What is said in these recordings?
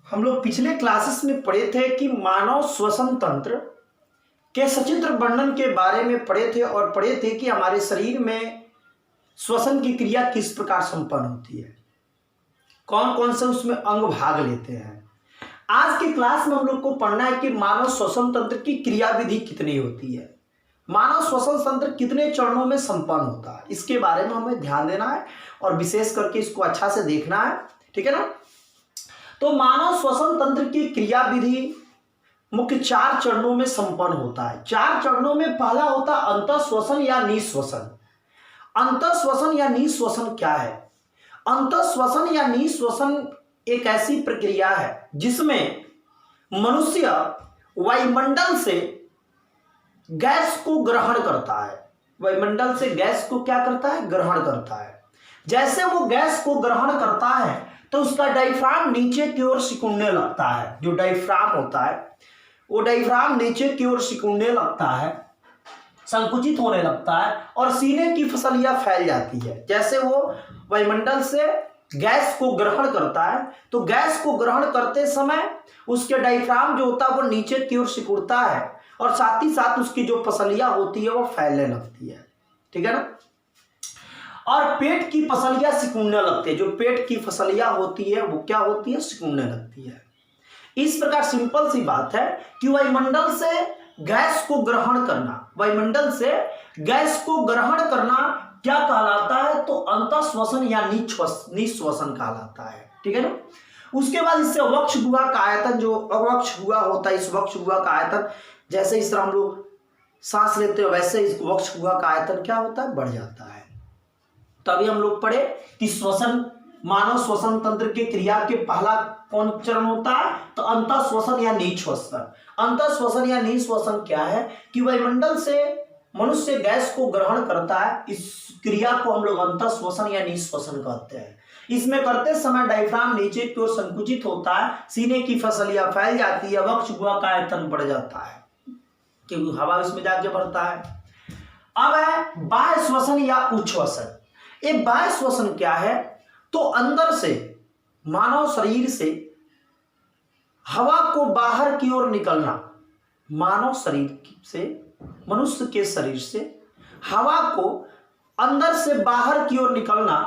हम लोग पिछले क्लासेस में पढ़े थे कि मानव श्वसन तंत्र के सचित्र वर्णन के बारे में पढ़े थे और पढ़े थे कि हमारे शरीर में श्वसन की क्रिया किस प्रकार संपन्न होती है, कौन कौन से उसमें अंग भाग लेते हैं। आज की क्लास में हम लोग को पढ़ना है कि मानव श्वसन तंत्र की क्रिया विधि कितनी होती है, मानव श्वसन तंत्र कितने चरणों में संपन्न होता है, इसके बारे में हमें ध्यान देना है और विशेष करके इसको अच्छा से देखना है। ठीक है ना। तो मानव श्वसन तंत्र की क्रिया विधि मुख्य 4 चरणों में संपन्न होता है। 4 चरणों में पहला होता है अंतःश्वसन या निःश्वसन। अंतःश्वसन या निःश्वसन क्या है? अंतःश्वसन या निःश्वसन एक ऐसी प्रक्रिया है जिसमें मनुष्य वायुमंडल से गैस को ग्रहण करता है। वायुमंडल से गैस को क्या करता है? ग्रहण करता है। जैसे वो गैस को ग्रहण करता है तो उसका डायफ्राम नीचे की ओर सिकुड़ने लगता है। जो डायफ्राम होता है वो डायफ्राम नीचे की ओर सिकुड़ने लगता है, संकुचित होने लगता है और सीने की फसलियां फैल जाती है। जैसे वो वायुमंडल से गैस को ग्रहण करता है तो गैस को ग्रहण करते समय उसके डायफ्राम जो होता है वो नीचे की ओर सिकुड़ता है और साथ ही साथ उसकी जो पसलियां होती है वो फैलने लगती है। ठीक है ना। और पेट की पसलियां सिकुड़ने लगती है। जो पेट की फसलियां होती है वो क्या होती है? सिकुड़ने लगती है। इस प्रकार सिंपल सी बात है कि वायुमंडल से गैस को ग्रहण करना, वायुमंडल से गैस को ग्रहण करना क्या कहलाता है? तो अंतःश्वसन या निःश्वसन कहलाता है। ठीक है ना। उसके बाद इससे वक्ष गुहा का आयतन, जो अवक्ष गुहा होता है, इस वक्ष गुहा का आयतन, जैसे इस तरह हम लोग सांस लेते हैं वैसे इस वक्ष गुहा का आयतन क्या होता है? बढ़ जाता है। तभी हम लोग पढ़े कि श्वसन, मानव श्वसन तंत्र की क्रिया के पहला कौन चरण होता है? तो अंतःश्वसन या निःश्वसन। अंतःश्वसन या निःश्वसन क्या है कि वायुमंडल से मनुष्य गैस को ग्रहण करता है। इस क्रिया को हम लोग अंतःश्वसन या निःश्वसन कहते हैं। इसमें करते समय डायफ्राम नीचे की ओर संकुचित होता है, सीने की फसलियां फैल जाती है, वक्ष गुहा का आयतन बढ़ जाता है क्योंकि हवा इसमें जाके भरता है। अब है बाह्य श्वसन या उच्छ्वसन। ये बाह्य श्वसन क्या है? तो अंदर से मानव शरीर से हवा को बाहर की ओर निकलना, मानव शरीर से, मनुष्य के शरीर से हवा को अंदर से बाहर की ओर निकलना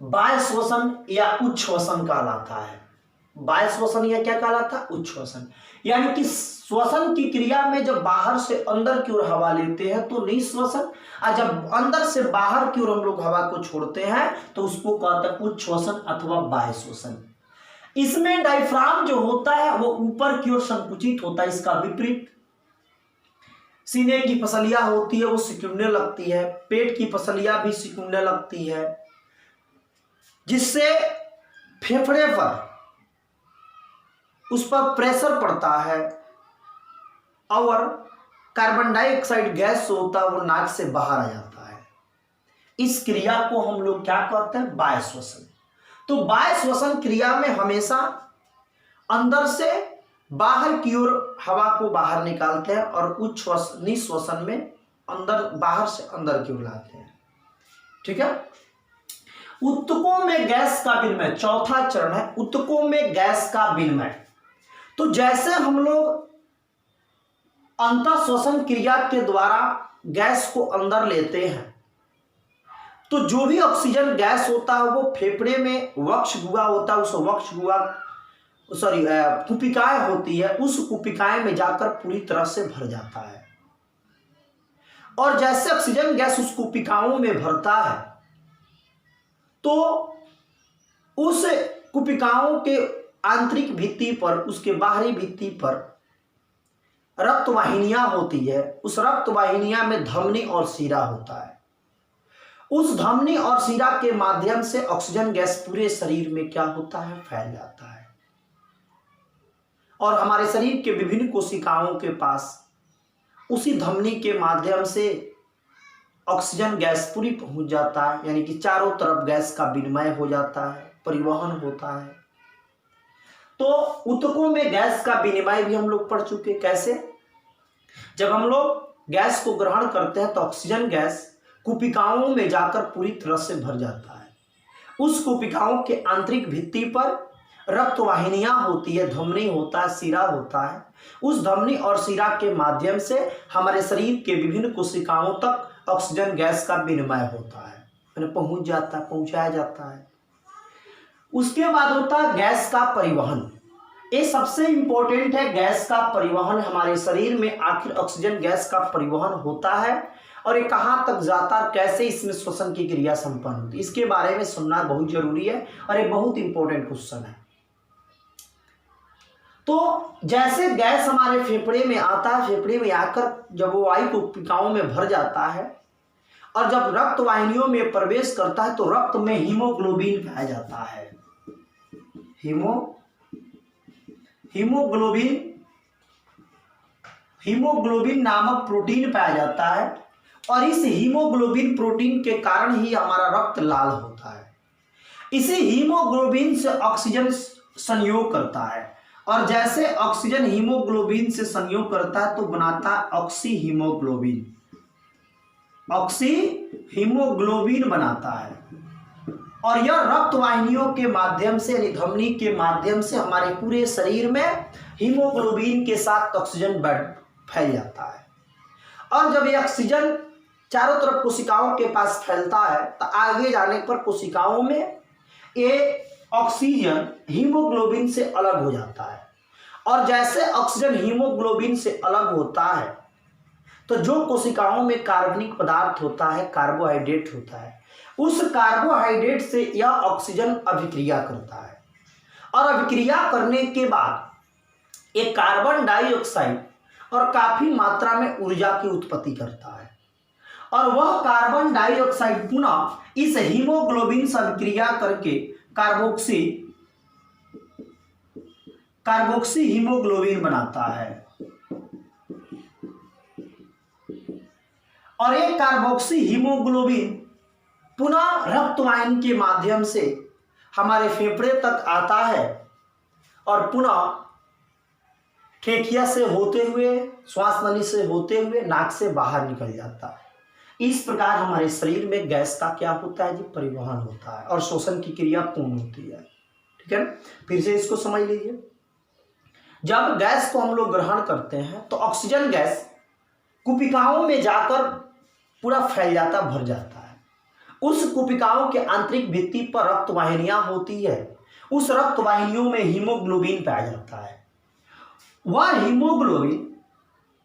बाह्य श्वसन या उच्छ्वसन कहलाता है। बाह्य श्वसन या क्या कहलाता है? उच्छ्वसन। यानी कि श्वसन की क्रिया में जब बाहर से अंदर की ओर हवा लेते हैं तो निःश्वसन, और जब अंदर से बाहर की ओर हम लोग हवा को छोड़ते हैं तो उसको कहते हैं उच्छ्वसन अथवा बाह्य श्वसन। इसमें डायफ्राम जो होता है वो ऊपर की ओर संकुचित होता है। इसका विपरीत सीने की पसलियां होती है वो सिकुड़ने लगती है, पेट की पसलियां भी सिकुड़ने लगती है, जिससे फेफड़े पर उस पर प्रेशर पड़ता है और कार्बन डाइऑक्साइड गैस जो होता है वो नाक से बाहर आ जाता है। इस क्रिया को हम लोग क्या कहते हैं? बाह्य श्वसन। तो बाह्य श्वसन क्रिया में हमेशा अंदर से बाहर की ओर हवा को बाहर निकालते हैं और निःश्वसन में अंदर, बाहर से अंदर की ओर लाते हैं। ठीक है। ऊतकों में गैस का विनिमय, चौथा चरण है ऊतकों में गैस का विनिमय। तो जैसे हम लोग अंतःश्वसन क्रिया के द्वारा गैस को अंदर लेते हैं तो जो भी ऑक्सीजन गैस होता है वो फेफड़े में वक्ष गुहा होता है, उस वक्ष गुहा कुपिकाएं होती है, उस कुपिकाएं में जाकर पूरी तरह से भर जाता है। और जैसे ऑक्सीजन गैस उस कुपिकाओं में भरता है तो उस कुपिकाओं के आंतरिक भित्ति पर, उसके बाहरी भित्ति पर रक्त वाहिनियां होती है। उस रक्त वाहिनियां में धमनी और सीरा होता है। उस धमनी और सीरा के माध्यम से ऑक्सीजन गैस पूरे शरीर में क्या होता है? फैल जाता है। और हमारे शरीर के विभिन्न कोशिकाओं के पास उसी धमनी के माध्यम से ऑक्सीजन गैस पूरी पहुंच जाता है, यानी कि चारों तरफ गैस का विनिमय हो जाता है, परिवहन होता है। तो ऊतकों में गैस का विनिमय भी हम लोग पढ़ चुके। कैसे? जब हम लोग गैस को ग्रहण करते हैं तो ऑक्सीजन गैस कुपिकाओं में जाकर पूरी तरह से भर जाता है। उस कुपिकाओं के आंतरिक भित्ति पर रक्त वाहिनियां होती है, धमनी होता है, शिरा होता है, उस धमनी और शिरा के माध्यम से हमारे शरीर के विभिन्न कोशिकाओं तक ऑक्सीजन गैस का विनिमय होता है, पहुंचाया जाता है। उसके बाद होता है गैस का परिवहन। ये सबसे इंपॉर्टेंट है, गैस का परिवहन। हमारे शरीर में आखिर ऑक्सीजन गैस का परिवहन होता है और ये कहाँ तक जाता है, कैसे इसमें श्वसन की क्रिया संपन्न होती है, इसके बारे में सुनना बहुत जरूरी है और ये बहुत इंपॉर्टेंट क्वेश्चन है। तो जैसे गैस हमारे फेफड़े में आता है, फेफड़े में आकर जब वो वायु कोशिकाओं में भर जाता है और जब रक्त वाहिनियों में प्रवेश करता है तो रक्त में हीमोग्लोबिन पाया जाता है। हीमोग्लोबिन नामक प्रोटीन पाया जाता है और इस हीमोग्लोबिन प्रोटीन के कारण ही हमारा रक्त लाल होता है। इसी हीमोग्लोबिन से ऑक्सीजन संयोग करता है और जैसे ऑक्सीजन हीमोग्लोबिन से संयोग करता है तो बनाता है ऑक्सी हीमोग्लोबिन बनाता है और यह रक्त वाहिनियों के माध्यम से यानी धमनी के माध्यम से हमारे पूरे शरीर में हीमोग्लोबिन के साथ ऑक्सीजन फैल जाता है। और जब ये ऑक्सीजन चारों तरफ कोशिकाओं के पास फैलता है तो आगे जाने पर कोशिकाओं में ये ऑक्सीजन हीमोग्लोबिन से अलग हो जाता है और जैसे ऑक्सीजन हीमोग्लोबिन से अलग होता है तो जो कोशिकाओं में कार्बनिक पदार्थ होता है, कार्बोहाइड्रेट होता है, उस कार्बोहाइड्रेट से यह ऑक्सीजन अभिक्रिया करता है और अभिक्रिया करने के बाद एक कार्बन डाइऑक्साइड और काफी मात्रा में ऊर्जा की उत्पत्ति करता है और वह कार्बन डाइऑक्साइड पुनः इस हीमोग्लोबिन से अभिक्रिया करके कार्बोक्सी हीमोग्लोबिन बनाता है और एक कार्बोक्सी हीमोग्लोबिन पुनः रक्त वाहिनी के माध्यम से हमारे फेफड़े तक आता है और पुनः ट्रेकिया से होते हुए, श्वास नली से होते हुए नाक से बाहर निकल जाता है। इस प्रकार हमारे शरीर में गैस का क्या होता है जी, परिवहन होता है और श्वसन की क्रिया पूर्ण होती है। ठीक है, फिर से इसको समझ लीजिए। जब गैस को हम लोग ग्रहण करते हैं तो ऑक्सीजन गैस कुपिकाओं में जाकर पूरा फैल जाता, भर जाता है। उस कुपिकाओं के आंतरिक भित्ति पर रक्त वाहिनियां होती है, उस रक्त वाहिनियों में हीमोग्लोबिन पाया जाता है। वह हीमोग्लोबिन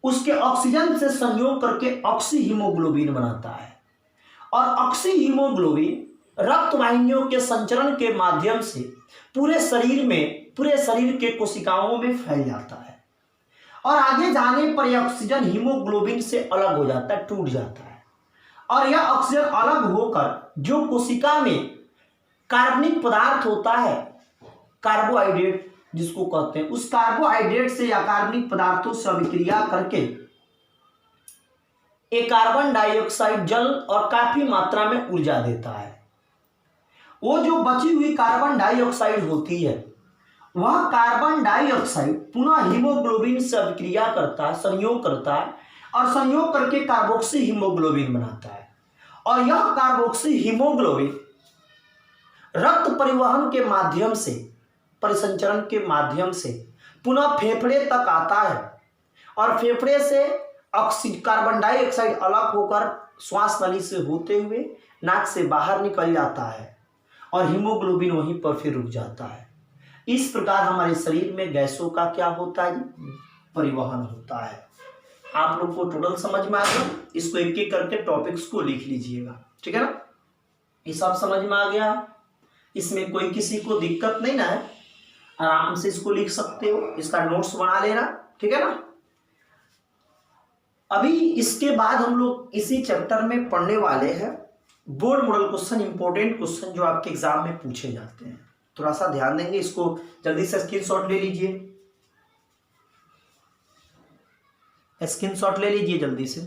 उसके ऑक्सीजन से संयोग करके ऑक्सी हीमोग्लोबिन बनाता है और ऑक्सी हीमोग्लोबिन रक्त वाहिनियों के संचरण के माध्यम से पूरे शरीर के कोशिकाओं में फैल जाता है और आगे जाने पर यह ऑक्सीजन हीमोग्लोबिन से अलग हो जाता है, टूट जाता है और यह ऑक्सीजन अलग होकर जो कोशिका में कार्बनिक पदार्थ होता है, कार्बोहाइड्रेट जिसको कहते हैं, उस कार्बोहाइड्रेट से या कार्बनिक पदार्थों से अभिक्रिया करके एक कार्बन डाइऑक्साइड जल और काफी मात्रा में ऊर्जा देता है। वो जो बची हुई कार्बन डाइऑक्साइड होती है, वह कार्बन डाइऑक्साइड पुनः हीमोग्लोबिन से अभिक्रिया करता है, संयोग करता है और संयोग करके कार्बोक्सी हीमोग्लोबिन बनाता है और यह कार्बोक्सी हीमोग्लोबिन रक्त परिवहन के माध्यम से, परिसंचरण के माध्यम से पुनः फेफड़े तक आता है और फेफड़े से कार्बन डाइऑक्साइड अलग होकर श्वास नली से होते हुए नाक से बाहर निकल जाता है और हीमोग्लोबिन वहीं पर फिर रुक जाता है। इस प्रकार हमारे शरीर में गैसों का क्या होता है, परिवहन होता है। आप लोग को टोटल समझ में आ गया। इसको एक एक करके टॉपिक्स को लिख लीजिएगा, ठीक है ना। ये सब समझ में आ गया, इसमें कोई किसी को दिक्कत नहीं ना है, आराम से इसको लिख सकते हो, इसका नोट्स बना लेना, ठीक है ना। अभी इसके बाद हम लोग इसी चैप्टर में पढ़ने वाले हैं board model question, important question जो आपके एग्जाम में पूछे जाते हैं। थोड़ा सा ध्यान देंगे, इसको जल्दी से स्क्रीनशॉट ले लीजिए, स्क्रीनशॉट ले लीजिए जल्दी से।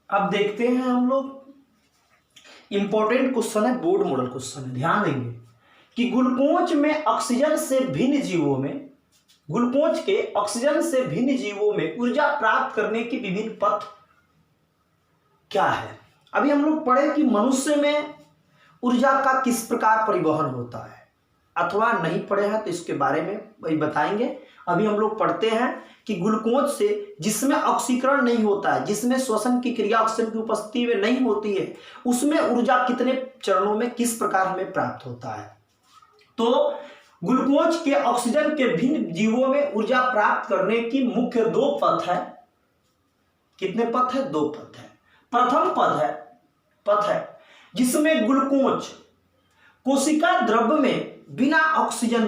अब देखते हैं हम लोग, इंपॉर्टेंट क्वेश्चन है, बोर्ड मॉडल क्वेश्चन है। ध्यान देंगे कि ग्लूकोज में ऑक्सीजन से भिन्न जीवों में, ग्लूकोज के ऑक्सीजन से भिन्न जीवों में ऊर्जा प्राप्त करने की विभिन्न पथ क्या है। अभी हम लोग पढ़े कि मनुष्य में ऊर्जा का किस प्रकार परिवहन होता है, अथवा नहीं पढ़े हैं तो इसके बारे में वही बताएंगे। अभी हम लोग पढ़ते हैं कि ग्लूकोज से जिसमें ऑक्सीकरण नहीं होता है, जिसमें श्वसन की क्रिया ऑक्सीजन की उपस्थिति में नहीं होती है, उसमें ऊर्जा कितने चरणों में किस प्रकार हमें प्राप्त होता है। तो ग्लूकोज के ऑक्सीजन के भिन्न जीवों में ऊर्जा प्राप्त करने की मुख्य दो पथ है। कितने पथ है? दो पथ है। प्रथम पथ है जिसमें ग्लूकोज कोशिका द्रव्य में बिना ऑक्सीजन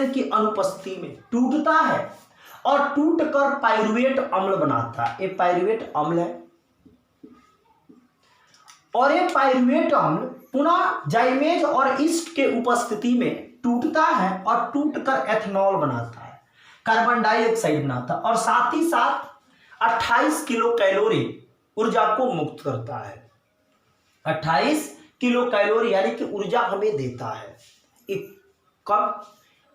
की अनुपस्थिति में टूटता है और टूटकर पाइरुवेट अम्ल बनाता है। ये पाइरुवेट अम्ल है और ये पाइरुवेट अम्ल पुनः जाइमेज और ईस्ट के उपस्थिति में टूटता है और टूटकर एथेनॉल बनाता है, कार्बन डाइऑक्साइड बनाता है और साथ ही साथ 28 किलो कैलोरी ऊर्जा को मुक्त करता है। 28 किलो कैलोरी यानी कि ऊर्जा हमें देता है। कब?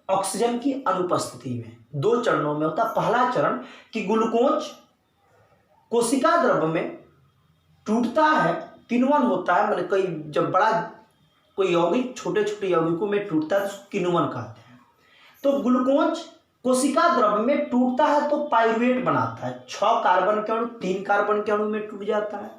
ऑक्सीजन की अनुपस्थिति में। दो चरणों में होता है। पहला चरण कि ग्लूकोज कोशिका द्रव्य में टूटता है, किण्वन होता है, मतलब कोई जब बड़ा कोई यौगिक छोटे छोटे यौगिकों में टूटता है तो किण्वन कहते हैं। तो ग्लूकोज कोशिका द्रव्य में टूटता है तो पाइरुवेट बनाता है। 6 कार्बन के अणु 3 कार्बन के अणु में टूट जाता है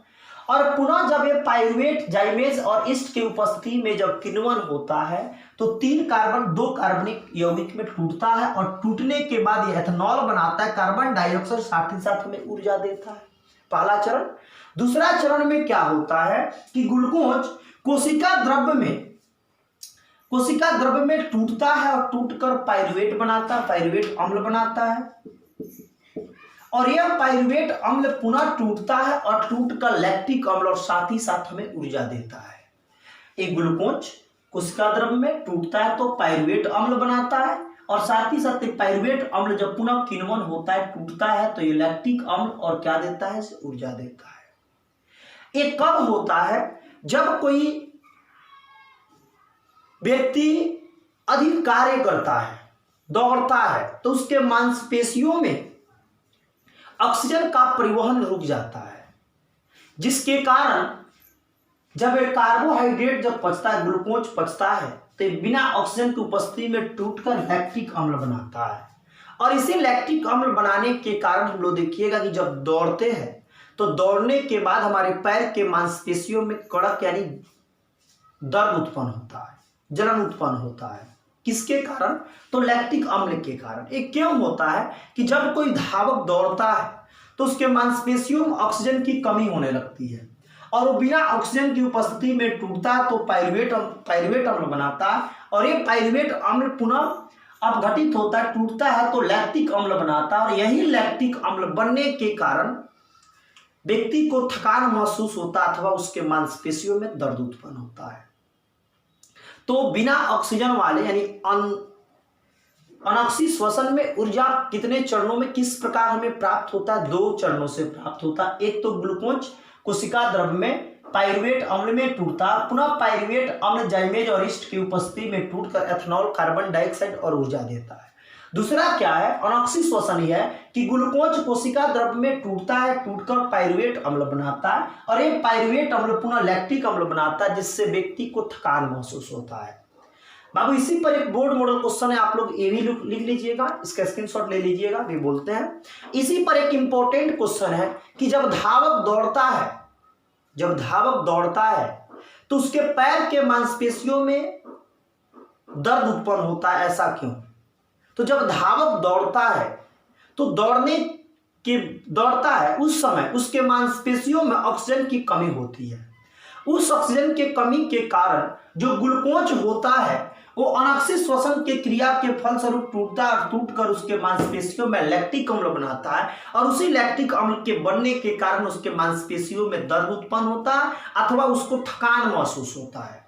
और पुनः जब ये पाइरुवेट जाइमेज और ईस्ट की उपस्थिति में जब किण्वन होता है तो 3 कार्बन 2 कार्बनिक यौगिक में टूटता है और टूटने के बाद ये एथेनॉल बनाता है, कार्बन डाइऑक्साइड साथ ही साथ हमें ऊर्जा देता है। पहला चरण। दूसरा चरण में क्या होता है कि ग्लूकोज कोशिका द्रव्य में टूटता है और टूटकर पाइरुवेट बनाता है, पाइरुवेट अम्ल बनाता है और यह पाइरुवेट अम्ल पुनः टूटता है और टूटकर लैक्टिक अम्ल और साथ ही साथ हमें ऊर्जा देता है। एक ग्लूकोज कोशिका द्रव्य में टूटता है तो पाइरुवेट अम्ल बनाता है और साथ ही साथ पाइरुवेट अम्ल जब पुनः किण्वन होता है, टूटता है तो ये लैक्टिक अम्ल और क्या देता है? ऊर्जा देता है। ये कब होता है? जब कोई व्यक्ति अधिक कार्य करता है, दौड़ता है, तो उसके मांसपेशियों में ऑक्सीजन का परिवहन रुक जाता है, जिसके कारण जब ये कार्बोहाइड्रेट जब पचता है, ग्लूकोज पचता है, तो बिना ऑक्सीजन की उपस्थिति में टूटकर लैक्टिक अम्ल बनाता है और इसे लैक्टिक अम्ल बनाने के कारण हम लोग देखिएगा कि जब दौड़ते हैं तो दौड़ने के बाद हमारे पैर के मांसपेशियों में कड़क यानी दर्द उत्पन्न होता है, जलन उत्पन्न होता है। किसके कारण? तो लैक्टिक अम्ल के कारण। ये क्यों होता है कि जब कोई धावक दौड़ता है तो उसके मांसपेशियों में ऑक्सीजन की कमी होने लगती है और वो बिना ऑक्सीजन की उपस्थिति में टूटता है तो पाइरुवेट अम्ल बनाता है और ये पाइरुवेट अम्ल पुनः अपघटित होता है, टूटता है तो लैक्टिक अम्ल बनाता है और यही लैक्टिक अम्ल बनने के कारण व्यक्ति को थकान महसूस होता है अथवा उसके मांसपेशियों में दर्द उत्पन्न होता है। तो बिना ऑक्सीजन वाले यानी अनॉक्सी श्वसन में ऊर्जा कितने चरणों में किस प्रकार हमें प्राप्त होता है? 2 चरणों से प्राप्त होता है। एक तो ग्लूकोज कोशिका द्रव्य में पाइरुवेट अम्ल में टूटता, पुनः पाइरुवेट अम्ल जाइमेज और ईस्ट की उपस्थिति में टूटकर एथेनॉल, कार्बन डाइऑक्साइड और ऊर्जा देता है। दूसरा क्या है? अनॉक्सी श्वसन ही है कि ग्लूकोज कोशिका द्रव्य में टूटता है, टूटकर पाइरुवेट अम्ल बनाता है और ये पाइरुवेट अम्ल पुनः लैक्टिक अम्ल बनाता है, जिससे व्यक्ति को थकान महसूस होता है। बाबू इसी पर एक बोर्ड मॉडल क्वेश्चन है, आप लोग ये भी लिख लीजिएगा, इसका स्क्रीनशॉट ले लीजिएगा। भी बोलते हैं इसी पर एक इंपॉर्टेंट क्वेश्चन है कि जब धावक दौड़ता है तो उसके पैर के मांसपेशियों में दर्द उत्पन्न होता है, ऐसा क्यों? तो जब धावक दौड़ता है तो दौड़ता है उस समय उसके मांसपेशियों में ऑक्सीजन की कमी होती है। उस ऑक्सीजन के कमी के कारण जो ग्लूकोज होता है वो अनॉक्सी श्वसन के क्रिया के फलस्वरूप टूटकर उसके मांसपेशियों में लैक्टिक अम्ल बनाता है और उसी लैक्टिक अम्ल के बनने के कारण उसके मांसपेशियों में दर्द उत्पन्न होता है अथवा उसको थकान महसूस होता है।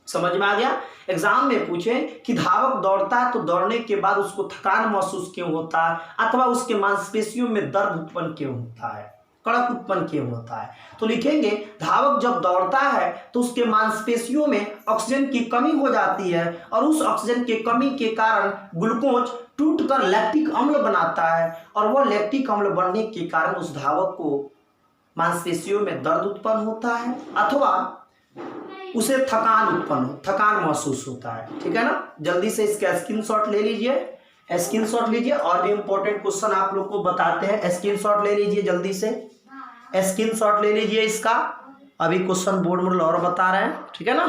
समझ में आ गया? एग्जाम में पूछे कि धावक दौड़ता है तो दौड़ने के बाद उसको थकान महसूस क्यों होता है अथवा उसके मांसपेशियों में दर्द उत्पन्न क्यों होता है, कड़क उत्पन्न क्यों होता है? तो लिखेंगे धावक जब दौड़ता है तो उसके मांसपेशियों में ऑक्सीजन की कमी हो जाती है और उस ऑक्सीजन की कमी के कारण ग्लूकोज टूटकर लैक्टिक अम्ल बनाता है और वह लैक्टिक अम्ल बनने के कारण उस धावक को मांसपेशियों में दर्द उत्पन्न होता है अथवा उसे थकान महसूस होता है। ठीक है ना, जल्दी से इसका स्क्रीनशॉट ले लीजिए, स्क्रीनशॉट लीजिए। और भी इंपॉर्टेंट क्वेश्चन आप लोग को बताते हैं, स्क्रीनशॉट ले लीजिए, जल्दी से स्क्रीनशॉट ले लीजिए इसका। अभी क्वेश्चन बोर्ड में और बता रहे हैं, ठीक है ना।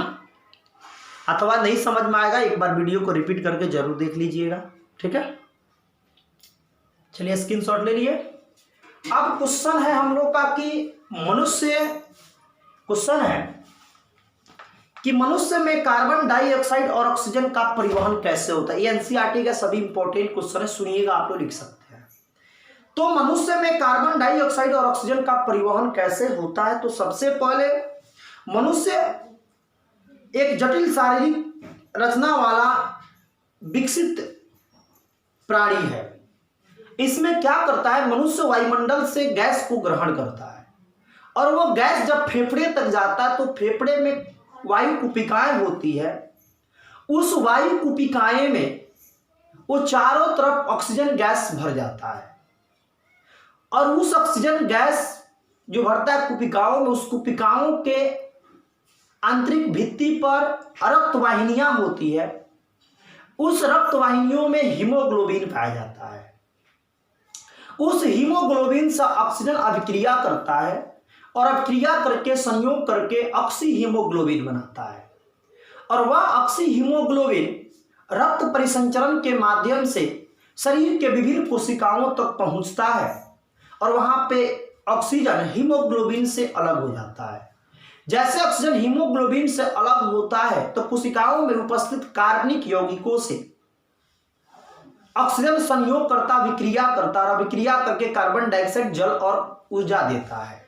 अथवा नहीं समझ में आएगा, एक बार वीडियो को रिपीट करके जरूर देख लीजिएगा, ठीक है। चलिए स्क्रीनशॉट ले लिए। अब क्वेश्चन है हम लोग का कि मनुष्य में कार्बन डाइऑक्साइड और ऑक्सीजन का परिवहन कैसे होता है। ये एनसीईआरटी का सभी इंपॉर्टेंट क्वेश्चन है, सुनिएगा, आप लोग लिख सकते हैं। तो मनुष्य में कार्बन डाइऑक्साइड और ऑक्सीजन का परिवहन कैसे होता है। तो सबसे पहले मनुष्य एक जटिल शारीरिक रचना वाला विकसित प्राणी है। इसमें क्या करता है, मनुष्य वायुमंडल से गैस को ग्रहण करता है और वो गैस जब फेफड़े तक जाता है तो फेफड़े में वायु कुपिकाएं होती है। उस वायु कुपिकाएं में वो चारों तरफ ऑक्सीजन गैस भर जाता है और उस ऑक्सीजन गैस जो भरता है कुपिकाओं में, उस कुपिकाओं के आंतरिक भित्ति पर रक्त वाहिनियां होती है। उस रक्त वाहिनियों में हीमोग्लोबिन पाया जाता है। उस हीमोग्लोबिन से ऑक्सीजन अभिक्रिया करता है और अभिक्रिया करके संयोग करके ऑक्सी हीमोग्लोबिन बनाता है और वह ऑक्सी हीमोग्लोबिन रक्त परिसंचरण के माध्यम से शरीर के विभिन्न कोशिकाओं तक पहुंचता है और वहां पे ऑक्सीजन हीमोग्लोबिन से अलग हो जाता है। जैसे ऑक्सीजन हीमोग्लोबिन से अलग होता है तो कोशिकाओं में उपस्थित कार्बनिक यौगिकों से ऑक्सीजन संयोग करता, विक्रिया करता और अभिक्रिया करके कार्बन डाइऑक्साइड जल और ऊर्जा देता है।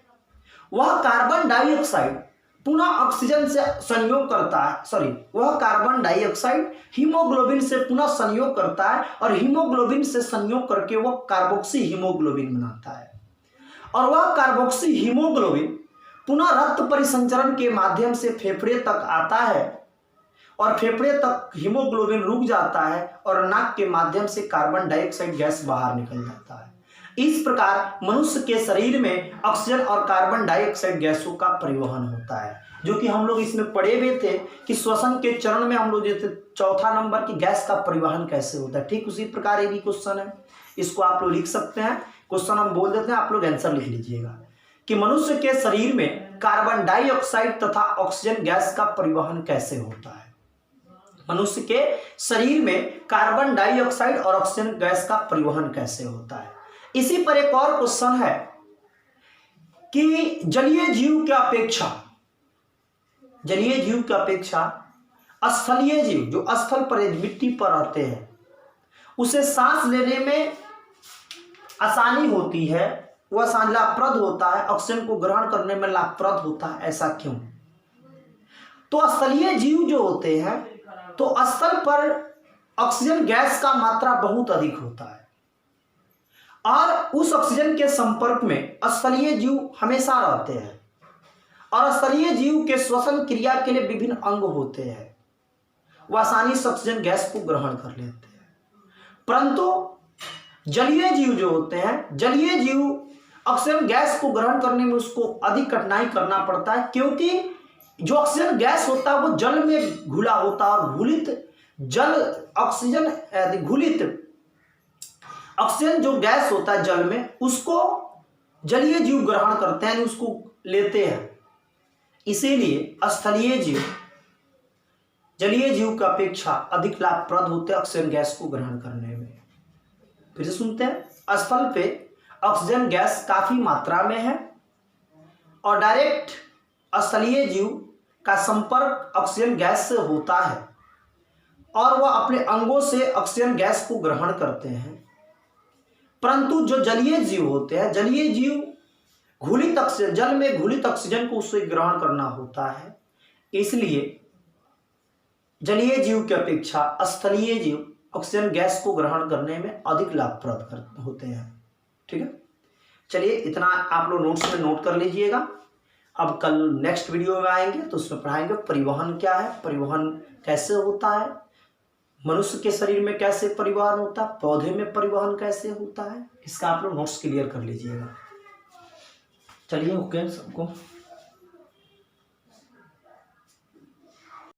वह कार्बन डाइऑक्साइड पुनः ऑक्सीजन से संयोग करता है, वह कार्बन डाइऑक्साइड हीमोग्लोबिन से पुनः संयोग करता है और हीमोग्लोबिन से संयोग करके वह कार्बोक्सी हीमोग्लोबिन बनाता है और वह कार्बोक्सी हीमोग्लोबिन पुनः रक्त परिसंचरण के माध्यम से फेफड़े तक आता है और फेफड़े तक हीमोग्लोबिन रुक जाता है और नाक के माध्यम से कार्बन डाइऑक्साइड गैस बाहर निकल जाता है। इस प्रकार मनुष्य के शरीर में ऑक्सीजन और कार्बन डाइऑक्साइड गैसों का परिवहन होता है, जो कि हम लोग इसमें पढ़े हुए थे कि श्वसन के चरण में हम लोग जैसे चौथा नंबर की गैस का परिवहन कैसे होता है। ठीक उसी प्रकार ये भी क्वेश्चन है, इसको आप लोग लिख सकते हैं। क्वेश्चन हम बोल देते हैं, आप लोग आंसर लिख लीजिएगा कि मनुष्य के शरीर में कार्बन डाइऑक्साइड तथा ऑक्सीजन गैस का परिवहन कैसे होता है। मनुष्य के शरीर में कार्बन डाइऑक्साइड और ऑक्सीजन गैस का परिवहन कैसे होता है। इसी पर एक और क्वेश्चन है कि जलीय जीव की अपेक्षा स्थलीय जीव जो स्थल पर मिट्टी पर रहते हैं उसे सांस लेने में आसानी होती है, वह आसान लाभप्रद होता है, ऑक्सीजन को ग्रहण करने में लाभप्रद होता है। ऐसा क्यों? तो स्थलीय जीव जो होते हैं तो स्थल पर ऑक्सीजन गैस का मात्रा बहुत अधिक होता है और उस ऑक्सीजन के संपर्क में स्थलीय जीव हमेशा रहते हैं और स्थलीय जीव के श्वसन क्रिया के लिए विभिन्न अंग होते हैं, वह आसानी से ऑक्सीजन गैस को ग्रहण कर लेते हैं। परंतु जलीय जीव जो होते हैं, जलीय जीव ऑक्सीजन गैस को ग्रहण करने में उसको अधिक कठिनाई करना पड़ता है, क्योंकि जो ऑक्सीजन गैस होता है वो जल में घुला होता है और घुलित ऑक्सीजन जो गैस होता है जल में, उसको जलीय जीव ग्रहण करते हैं, उसको लेते हैं। इसीलिए स्थलीय जीव जलीय जीव की अपेक्षा अधिक लाभप्रद होते हैं ऑक्सीजन गैस को ग्रहण करने में। फिर से सुनते हैं, स्थल पे ऑक्सीजन गैस काफी मात्रा में है और डायरेक्ट स्थलीय जीव का संपर्क ऑक्सीजन गैस से होता है और वह अपने अंगों से ऑक्सीजन गैस को ग्रहण करते हैं। परंतु जो जलीय जीव होते हैं, जलीय जीव जल में घुलित ऑक्सीजन को उससे ग्रहण करना होता है। इसलिए जलीय जीव की अपेक्षा स्थलीय जीव ऑक्सीजन गैस को ग्रहण करने में अधिक लाभप्रद होते हैं। ठीक है, चलिए इतना आप लोग नोट्स में नोट कर लीजिएगा। अब कल नेक्स्ट वीडियो में आएंगे तो उसमें पढ़ाएंगे परिवहन क्या है, परिवहन कैसे होता है, मनुष्य के शरीर में कैसे परिवहन होता है, पौधे में परिवहन कैसे होता है। इसका आप लोग नोट्स क्लियर कर लीजिएगा। चलिए ओके सबको।